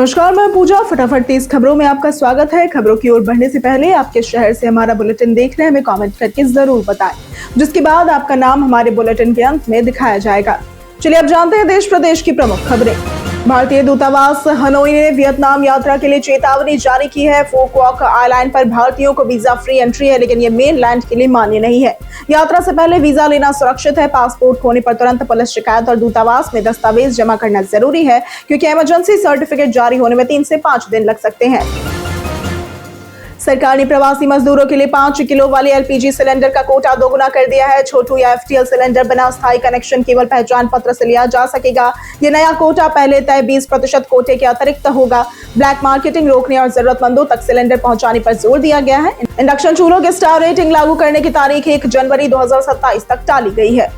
नमस्कार, मैं पूजा। फटाफट 30 खबरों में आपका स्वागत है। खबरों की ओर बढ़ने से पहले आपके शहर से हमारा बुलेटिन देख रहे हैं, हमें कमेंट करके जरूर बताएं, जिसके बाद आपका नाम हमारे बुलेटिन के अंत में दिखाया जाएगा। चलिए अब जानते हैं देश प्रदेश की प्रमुख खबरें। भारतीय दूतावास हनोई ने वियतनाम यात्रा के लिए चेतावनी जारी की है। फोक वॉक आइलैंड पर भारतीयों को वीजा फ्री एंट्री है, लेकिन ये मेनलैंड के लिए मान्य नहीं है। यात्रा से पहले वीजा लेना सुरक्षित है। पासपोर्ट खोने पर तुरंत पुलिस शिकायत और दूतावास में दस्तावेज जमा करना जरूरी है, क्योंकि इमरजेंसी सर्टिफिकेट जारी होने में 3 से 5 दिन लग सकते हैं। सरकार ने प्रवासी मजदूरों के लिए 5 किलो वाले एलपीजी सिलेंडर का कोटा दोगुना कर दिया है। छोटू या एफटीएल सिलेंडर बिना स्थायी कनेक्शन केवल पहचान पत्र से लिया जा सकेगा। ये नया कोटा पहले तय 20% कोटे के अतिरिक्त होगा। ब्लैक मार्केटिंग रोकने और जरूरतमंदों तक सिलेंडर पहुंचाने पर जोर दिया गया है। इंडक्शन चूल्हों के स्टार रेटिंग लागू करने की तारीख 1 जनवरी 2027 तक टाली गई है।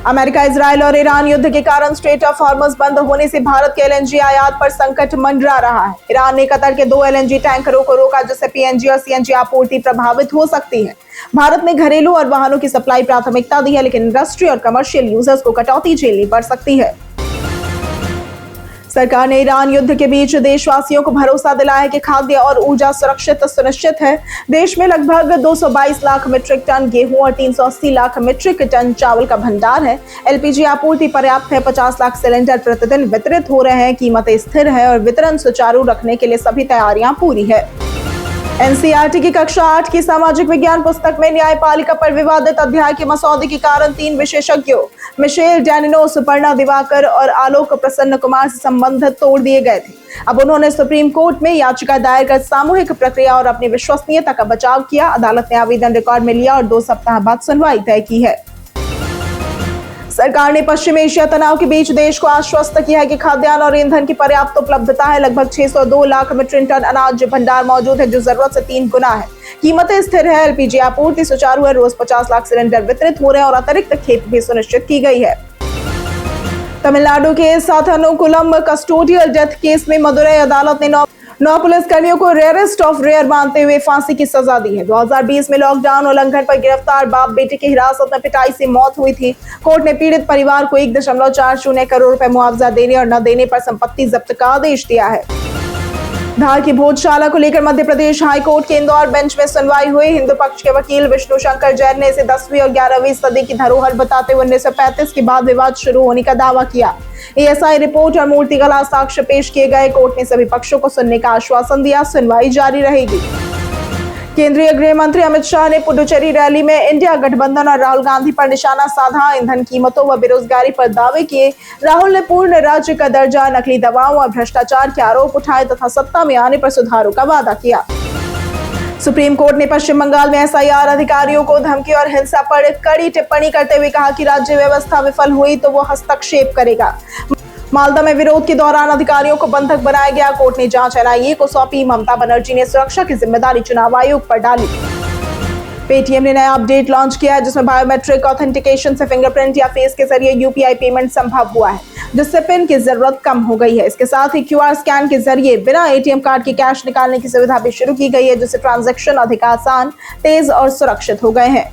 अमेरिका, इजरायल और ईरान युद्ध के कारण स्ट्रेट ऑफ हॉर्मुज बंद होने से भारत के एलएनजी आयात पर संकट मंडरा रहा है। ईरान ने कतर के 2 एलएनजी टैंकरों को रोका, जिससे पीएनजी और सीएनजी आपूर्ति प्रभावित हो सकती है। भारत ने घरेलू और वाहनों की सप्लाई प्राथमिकता दी है, लेकिन इंडस्ट्री और कमर्शियल यूजर्स को कटौती झेलनी पड़ सकती है। सरकार ने ईरान युद्ध के बीच देशवासियों को भरोसा दिलाया है कि खाद्य और ऊर्जा सुनिश्चित है। देश में लगभग 222 लाख मीट्रिक टन गेहूं और 380 लाख मीट्रिक टन चावल का भंडार है। एलपीजी आपूर्ति पर्याप्त है। 50 लाख सिलेंडर प्रतिदिन वितरित हो रहे हैं। कीमतें स्थिर है और वितरण सुचारू रखने के लिए सभी तैयारियां पूरी है। एनसीईआरटी की कक्षा 8 की सामाजिक विज्ञान पुस्तक में न्यायपालिका पर विवादित अध्याय के मसौदे के कारण 3 विशेषज्ञों मिशेल डैनिनो, सुपर्णा दिवाकर और आलोक प्रसन्न कुमार से संबंध तोड़ दिए गए थे। अब उन्होंने सुप्रीम कोर्ट में याचिका दायर कर सामूहिक प्रक्रिया और अपनी विश्वसनीयता का बचाव किया। अदालत ने आवेदन रिकॉर्ड में लिया और 2 सप्ताह बाद सुनवाई तय की है। सरकार ने पश्चिम एशिया तनाव के बीच देश को आश्वस्त किया है कि खाद्यान्न और ईंधन की पर्याप्त उपलब्धता है। लगभग 602 लाख मीट्रिक टन अनाज भंडार मौजूद है, जो जरूरत से 3 गुना है। कीमतें स्थिर है। एलपीजी आपूर्ति सुचारू है। रोज 50 लाख सिलेंडर वितरित हो रहे हैं और अतिरिक्त खेप भी सुनिश्चित की गई है। तमिलनाडु के साथानुकुलम कस्टोडियल डेथ केस में मदुरई अदालत ने 9 पुलिसकर्मियों को रेयरेस्ट ऑफ रेयर मानते हुए फांसी की सजा दी है। 2020 में लॉकडाउन उल्लंघन पर गिरफ्तार बाप बेटे की हिरासत में पिटाई से मौत हुई थी। कोर्ट ने पीड़ित परिवार को 1.40 करोड़ रुपए मुआवजा देने और न देने पर संपत्ति जब्त का आदेश दिया है। धार की भोजशाला को लेकर मध्य प्रदेश हाईकोर्ट के इंदौर बेंच में सुनवाई हुई। हिंदू पक्ष के वकील विष्णु शंकर जैन ने इसे 10वीं और 11वीं सदी की धरोहर बताते हुए 1935 के बाद विवाद शुरू होने का दावा किया। एएसआई रिपोर्ट और मूर्तिकला साक्ष्य पेश किए गए। कोर्ट ने सभी पक्षों को सुनने का आश्वासन दिया। सुनवाई जारी रहेगी। केंद्रीय गृह मंत्री अमित शाह ने पुडुचेरी रैली में इंडिया गठबंधन और राहुल गांधी पर निशाना साधा। ईंधन कीमतों व बेरोजगारी पर दावे किए। राहुल ने पूर्ण राज्य का दर्जा, नकली दवाओं और भ्रष्टाचार के आरोप उठाए तथा सत्ता में आने पर सुधारों का वादा किया। सुप्रीम कोर्ट ने पश्चिम बंगाल में एसआईआर अधिकारियों को धमकी और हिंसा पर कड़ी टिप्पणी करते हुए कहा कि राज्य व्यवस्था विफल हुई तो वो हस्तक्षेप करेगा। मालदा में विरोध के दौरान अधिकारियों को बंधक बनाया गया। कोर्ट ने जांच एनआईए को सौंपी। ममता बनर्जी ने सुरक्षा की जिम्मेदारी चुनाव आयोग पर डाली। पेटीएम ने नया अपडेट लॉन्च किया है, जिसमें बायोमेट्रिक ऑथेंटिकेशन से फिंगरप्रिंट या फेस के जरिए यूपीआई पेमेंट संभव हुआ है, जिससे पिन की जरूरत कम हो गई है। इसके साथ ही क्यूआर स्कैन के जरिए बिना एटीएम कार्ड के कैश निकालने की सुविधा भी शुरू की गई है, जिससे ट्रांजैक्शन अधिक आसान, तेज और सुरक्षित हो गए हैं।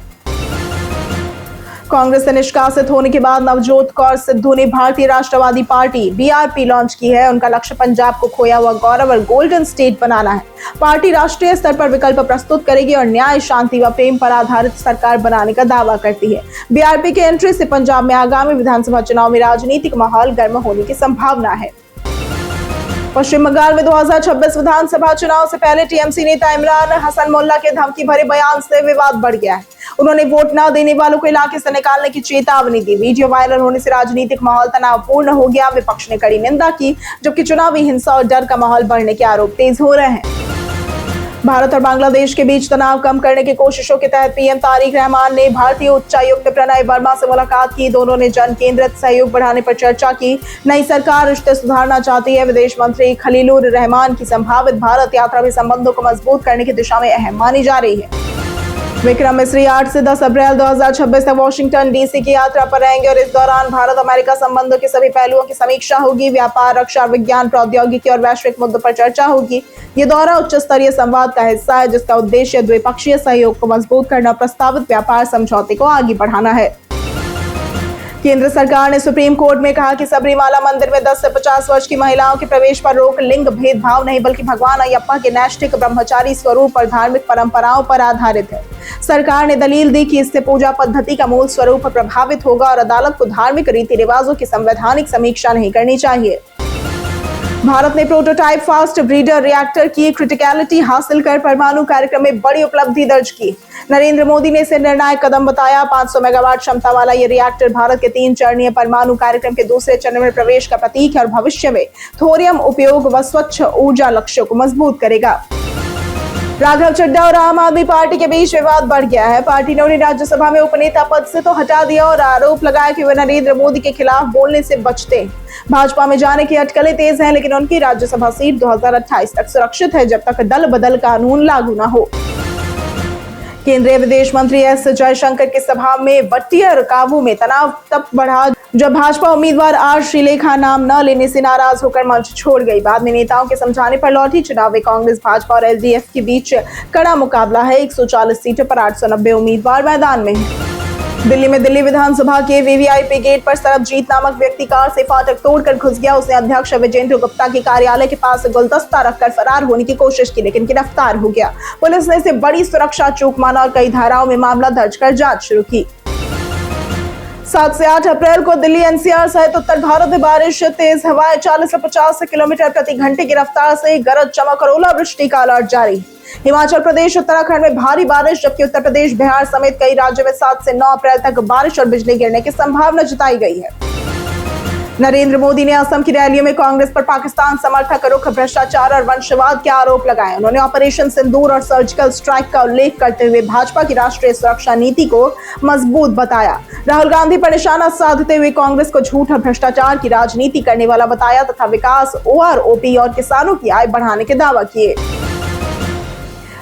कांग्रेस से निष्कासित होने के बाद नवजोत कौर सिद्धू ने भारतीय राष्ट्रवादी पार्टी बीआरपी लॉन्च की है। उनका लक्ष्य पंजाब को खोया हुआ गौरव और गोल्डन स्टेट बनाना है। पार्टी राष्ट्रीय स्तर पर विकल्प प्रस्तुत करेगी और न्याय, शांति व प्रेम पर आधारित सरकार बनाने का दावा करती है। बीआरपी के एंट्री से पंजाब में आगामी विधानसभा चुनाव में राजनीतिक माहौल गर्म होने की संभावना है। पश्चिम बंगाल में 2026 विधानसभा चुनाव से पहले टीएमसी नेता इमरान हसन मुल्ला के धमकी भरे बयान से विवाद बढ़ गया है। उन्होंने वोट न देने वालों को इलाके से निकालने की चेतावनी दी। वीडियो वायरल होने से राजनीतिक माहौल तनावपूर्ण हो गया। विपक्ष ने कड़ी निंदा की, जबकि चुनावी हिंसा और डर का माहौल बढ़ने के आरोप तेज हो रहे हैं। भारत और बांग्लादेश के बीच तनाव कम करने की कोशिशों के तहत पीएम तारिक रहमान ने भारतीय उच्चायुक्त प्रणय वर्मा से मुलाकात की। दोनों ने जन केंद्रित सहयोग बढ़ाने पर चर्चा की। नई सरकार रिश्ते सुधारना चाहती है। विदेश मंत्री खलीलुर रहमान की संभावित भारत यात्रा भी संबंधों को मजबूत करने की दिशा में अहम मानी जा रही है। विक्रम मिस्री 8 से 10 अप्रैल 2026 तक वाशिंगटन डीसी की यात्रा पर रहेंगे और इस दौरान भारत अमेरिका संबंधों के सभी पहलुओं की समीक्षा होगी। व्यापार, रक्षा, विज्ञान, प्रौद्योगिकी और वैश्विक मुद्दों पर चर्चा होगी। ये दौरा उच्च स्तरीय संवाद का हिस्सा है, जिसका उद्देश्य द्विपक्षीय सहयोग को मजबूत करना और प्रस्तावित व्यापार समझौते को आगे बढ़ाना है। केंद्र सरकार ने सुप्रीम कोर्ट में कहा कि सबरीमाला मंदिर में 10 से 50 वर्ष की महिलाओं के प्रवेश पर रोक लिंग भेदभाव नहीं बल्कि भगवान अयप्पा के नैष्ठिक ब्रह्मचारी स्वरूप और धार्मिक परंपराओं पर आधारित है। सरकार ने दलील दी कि इससे पूजा पद्धति का मूल स्वरूप प्रभावित होगा और अदालत को धार्मिक रीति रिवाजों की संवैधानिक समीक्षा नहीं करनी चाहिए। भारत ने प्रोटोटाइप फास्ट ब्रीडर रिएक्टर की क्रिटिकलिटी हासिल कर परमाणु कार्यक्रम में बड़ी उपलब्धि दर्ज की। नरेंद्र मोदी ने इसे निर्णायक कदम बताया। 500 मेगावाट क्षमता वाला ये रिएक्टर भारत के 3 चरणीय परमाणु कार्यक्रम के दूसरे चरण में प्रवेश का प्रतीक है और भविष्य में थोरियम उपयोग व स्वच्छ ऊर्जा लक्ष्यों को मजबूत करेगा। राघव चड्ढा और आम आदमी पार्टी के बीच विवाद बढ़ गया है। पार्टी ने उन्हें राज्यसभा में उपनेता पद से तो हटा दिया और आरोप लगाया कि वे नरेंद्र मोदी के खिलाफ बोलने से बचते हैं। भाजपा में जाने की अटकलें तेज हैं, लेकिन उनकी राज्यसभा सीट 2028 तक सुरक्षित है जब तक दल बदल कानून लागू न हो। केंद्रीय विदेश मंत्री एस जयशंकर की सभा में वट्टियर काबू में तनाव तब बढ़ा जब भाजपा उम्मीदवार आर श्रीलेखा नाम न लेने से नाराज होकर मंच छोड़ गई। बाद में नेताओं के समझाने पर लौटी। चुनाव में कांग्रेस, भाजपा और एलडीएफ के बीच कड़ा मुकाबला है। 140 सीटों पर 890 उम्मीदवार मैदान में हैं। दिल्ली में दिल्ली विधानसभा के वीवीआईपी गेट पर सरबजीत नामक व्यक्ति कार से फाटक तोड़कर घुस गया। उसने अध्यक्ष विजेंद्र गुप्ता के कार्यालय के पास गुलदस्ता रखकर फरार होने की कोशिश की, लेकिन गिरफ्तार हो गया। पुलिस ने इसे बड़ी सुरक्षा चूक माना और कई धाराओं में मामला दर्ज कर जांच शुरू की। 7 से 8 अप्रैल को दिल्ली एनसीआर सहित उत्तर भारत में बारिश, तेज हवाएं, 40 से 50 किलोमीटर प्रति घंटे की रफ्तार से गरज चमक और ओलावृष्टि का अलर्ट जारी। हिमाचल प्रदेश, उत्तराखंड में भारी बारिश, जबकि उत्तर प्रदेश, बिहार समेत कई राज्यों में 7 से 9 अप्रैल तक बारिश और बिजली गिरने की संभावना जताई गई है। नरेंद्र मोदी ने असम की रैलियों में कांग्रेस पर पाकिस्तान समर्थक रुख, भ्रष्टाचार और वंशवाद के आरोप लगाए। उन्होंने ऑपरेशन सिंदूर और सर्जिकल स्ट्राइक का उल्लेख करते हुए भाजपा की राष्ट्रीय सुरक्षा नीति को मजबूत बताया। राहुल गांधी पर निशाना साधते हुए कांग्रेस को झूठ और भ्रष्टाचार की राजनीति करने वाला बताया तथा विकास, ओआरओपी और किसानों की आय बढ़ाने के दावा किए।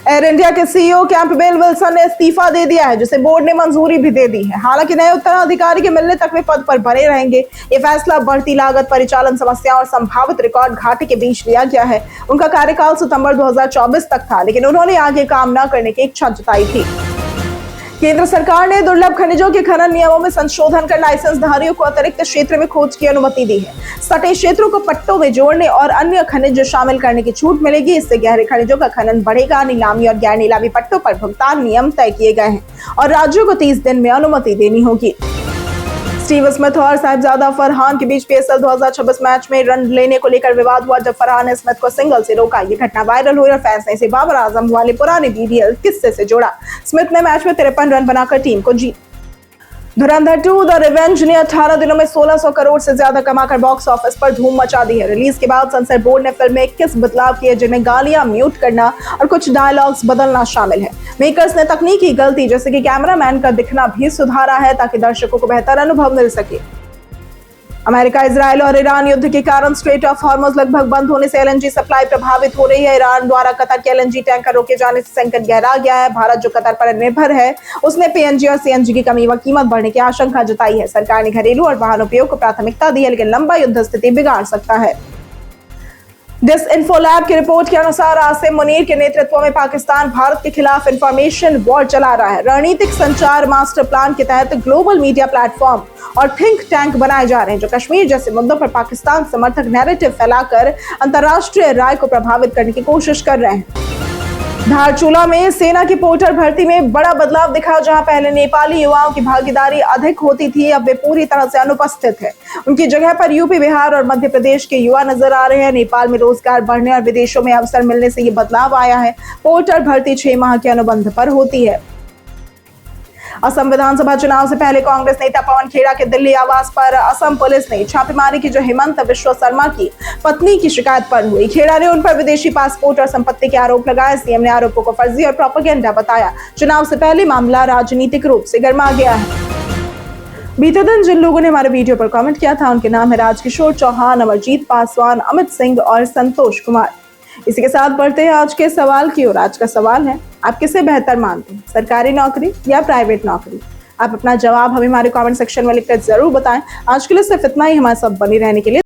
एयर इंडिया के सीईओ कैंपबेल विल्सन ने इस्तीफा दे दिया है, जिसे बोर्ड ने मंजूरी भी दे दी है। हालांकि नए उत्तराधिकारी के मिलने तक वे पद पर बने रहेंगे। ये फैसला बढ़ती लागत, परिचालन समस्याओं और संभावित रिकॉर्ड घाटे के बीच लिया गया है। उनका कार्यकाल सितंबर 2024 तक था, लेकिन उन्होंने आगे काम न करने की इच्छा जताई थी। केंद्र सरकार ने दुर्लभ खनिजों के खनन नियमों में संशोधन कर लाइसेंसधारियों को अतिरिक्त क्षेत्र में खोज की अनुमति दी है। सटे क्षेत्रों को पट्टों में जोड़ने और अन्य खनिज शामिल करने की छूट मिलेगी। इससे गहरे खनिजों का खनन बढ़ेगा। नीलामी और गैर नीलामी पट्टों पर भुगतान नियम तय किए गए हैं और राज्यों को 30 दिन में अनुमति देनी होगी। स्टीव स्मिथ और साहिबजादा फरहान के बीच पीएसएल 2026 मैच में रन लेने को लेकर विवाद हुआ, जब फरहान ने स्मिथ को सिंगल से रोका। ये घटना वायरल हुई और फैंस ने इसे बाबर आजम वाले पुराने बीडीएल किस्से से जोड़ा। स्मिथ ने मैच में 53 रन बनाकर टीम को जीत। धुरंधर 2 द रिवेंज ने 18 दिनों में 1600 करोड़ से ज्यादा कमाकर बॉक्स ऑफिस पर धूम मचा दी है। रिलीज के बाद सेंसर बोर्ड ने फिल्म में 21 बदलाव किए, जिनमें गालियां म्यूट करना और कुछ डायलॉग्स बदलना शामिल है। मेकर्स ने तकनीकी गलती जैसे कि कैमरामैन का दिखना भी सुधारा है ताकि दर्शकों को बेहतर अनुभव मिल सके। अमेरिका, इजरायल और ईरान युद्ध के कारण स्ट्रेट ऑफ हॉर्मुज लगभग बंद होने से एलएनजी सप्लाई प्रभावित हो रही है। ईरान द्वारा कतर के एलएनजी टैंकर रोके जाने से संकट गहरा गया है। भारत, जो कतर पर निर्भर है, उसने पीएनजी और सीएनजी की कमी व कीमत बढ़ने की आशंका जताई है। सरकार ने घरेलू और वाहन उपयोग को प्राथमिकता दी है, लेकिन लंबा युद्ध स्थिति बिगाड़ सकता है। डिसइंफोलैब की रिपोर्ट के अनुसार आसिम मुनीर के नेतृत्व में पाकिस्तान भारत के खिलाफ इंफॉर्मेशन वॉर चला रहा है। रणनीतिक संचार मास्टर प्लान के तहत ग्लोबल मीडिया प्लेटफॉर्म और थिंक टैंक बनाए जा रहे हैं, जो कश्मीर जैसे मुद्दों पर पाकिस्तान समर्थक नैरेटिव फैलाकर अंतर्राष्ट्रीय राय को प्रभावित करने की कोशिश कर रहे हैं। धारचूला में सेना की पोर्टर भर्ती में बड़ा बदलाव दिखा। जहां पहले नेपाली युवाओं की भागीदारी अधिक होती थी, अब वे पूरी तरह से अनुपस्थित है। उनकी जगह पर यूपी, बिहार और मध्य प्रदेश के युवा नजर आ रहे हैं। नेपाल में रोजगार बढ़ने और विदेशों में अवसर मिलने से ये बदलाव आया है। पोर्टर भर्ती 6 माह के अनुबंध पर होती है। असम विधानसभा चुनाव से पहले कांग्रेस नेता पवन खेड़ा के दिल्ली आवास पर असम पुलिस ने छापेमारी की, जो हेमंत बिश्व शर्मा की पत्नी की शिकायत पर हुई। खेड़ा ने उन पर विदेशी पासपोर्ट और संपत्ति के आरोप लगाए। सीएम ने आरोपों को फर्जी और प्रोपेगेंडा बताया। चुनाव से पहले मामला राजनीतिक रूप से गर्मा गया है। बीते दिन जिन लोगों ने हमारे वीडियो पर कमेंट किया था, उनके नाम है राजकिशोर चौहान, अमरजीत पासवान, अमित सिंह और संतोष कुमार। इसी के साथ बढ़ते हैं आज के सवाल की ओर। आज का सवाल है, आप किसे बेहतर मानते हैं, सरकारी नौकरी या प्राइवेट नौकरी? आप अपना जवाब हमें हमारे कमेंट सेक्शन में लिखकर जरूर बताएं। आज के लिए सिर्फ इतना ही। हमारे साथ बने रहने के लिए